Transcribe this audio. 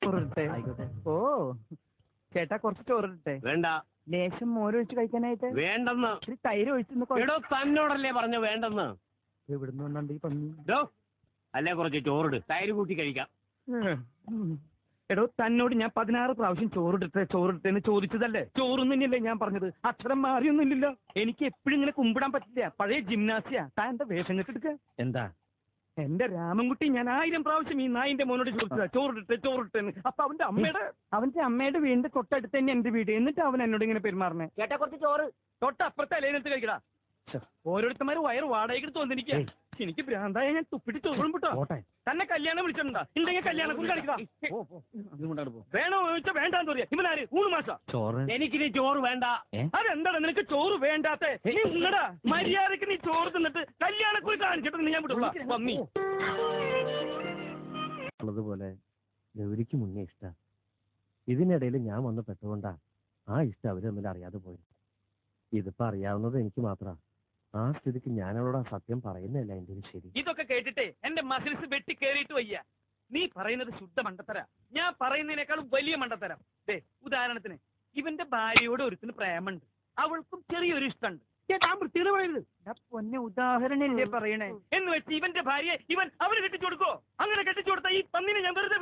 ചോറിട്ടെ. ഓ ചേട്ടാ കുറച്ച് ചോറിട്ടെ. വേണ്ട. ലേശം മോരൊഴിച്ച് കഴിക്കാനായിട്ട്. വേണ്ടെന്ന്. ഇത്തിരി തൈര് ഒഴിച്ചു. തന്നോടല്ലേ പറഞ്ഞു വേണ്ടെന്ന്. എവിടുന്ന് വന്നുണ്ട് ഈ പന്നി? അല്ലേ കുറച്ച് ചോറിട്, തൈര് കൂട്ടി കഴിക്കാം. എടോ തന്നോട് ഞാൻ 16 പ്രാവശ്യം ചോറിട്ടെന്ന് ചോദിച്ചതല്ലേ? ചോറൊന്നും തന്നെയല്ലേ ഞാൻ പറഞ്ഞത്? അക്ഷരം മാറിയൊന്നുമില്ലല്ലോ. എനിക്ക് എപ്പോഴും ഇങ്ങനെ കുമ്പിടാൻ പറ്റില്ല. പഴയ ജിംനാസിയാ. താൻ എന്താ വേഷം കെട്ടെടുക്ക? എന്താ എന്റെ രാമൻകുട്ടി, ഞാൻ 1000 പ്രാവശ്യം ഈ നായിന്റെ മോനോട് ചോറിട്ടെന്ന്. അപ്പൊ അവന്റെ അമ്മയുടെ വീടിന്റെ തൊട്ടടുത്ത് തന്നെ എന്റെ വീട്. എന്നിട്ട് അവൻ എന്നോട് ഇങ്ങനെ പെരുമാറണേ. ചേട്ടാ കുറച്ച് ചോറ്. തൊട്ടപ്പുറത്തെ അലയിനത്ത് കഴിക്കടാ. ഓരോരുത്തന്മാര് വയറ് വാടകയ്ക്ക് തോന്നിരിക്കുക. എനിക്ക് ഭ്രാന്തായ ഞാൻ തുപ്പിട്ട് ചോറും വിട്ടോ. തന്നെ കല്യാണം വിളിച്ചിട്ടുണ്ടാ? ഉണ്ടെങ്കിൽ കല്യാണം കൊണ്ട് കളിക്കുക. വേണോ ചോദിച്ചാ വേണ്ടാന്ന് പറയാ. ഇവനാര് 3 മാസം ചോറ്? എനിക്കിനി ചോറ് വേണ്ട. അതെന്താണ് നിനക്ക് ചോറ് വേണ്ടാത്ത? മര്യാദക്ക് നീ ചോറ് തിന്നിട്ട് കല്യാണക്കുറി കാണിച്ചിട്ട് ഞാൻ വിട്ടുള്ള പന്നി. ഉള്ളതുപോലെ ഗൗരിക്ക് മുന്നേ ഇഷ്ട. ഇതിനിടയിൽ ഞാൻ വന്ന് പെട്ടുകൊണ്ടാ ആ ഇഷ്ടം അവര് തമ്മിൽ അറിയാതെ പോയി. ഇതിപ്പോ അറിയാവുന്നത് എനിക്ക് മാത്രമാ. ആ സ്ഥിതിക്ക് ഞാൻ അവളോട് ആ സത്യം പറയുന്നില്ല. എന്റെ ശരി. ഇതൊക്കെ കേട്ടിട്ട് എന്റെ മസിൽസ് വെട്ടി കയറിയിട്ട് വയ്യ. നീ പറയുന്നത് ശുദ്ധ മണ്ടത്തരാ. ഞാൻ പറയുന്നതിനേക്കാളും വലിയ മണ്ടത്തരം. ഉദാഹരണത്തിന് ഇവന്റെ ഭാര്യയോട് ഒരുത്തിന് പ്രേമുണ്ട്. അവൾക്കും ചെറിയൊരു ഇഷ്ടമുണ്ട്. ചേട്ടാ വൃത്തികൾ പറയരുത്. പൊന്നെ ഉദാഹരണല്ലേ പറയണേ എന്ന് വെച്ച് ഇവന്റെ ഭാര്യയെ അവന് കെട്ടിച്ചു കൊടുക്കോ? അങ്ങനെ കെട്ടിച്ചു കൊടുത്ത ഈ പന്നിനെ ഞാൻ വെറുതെ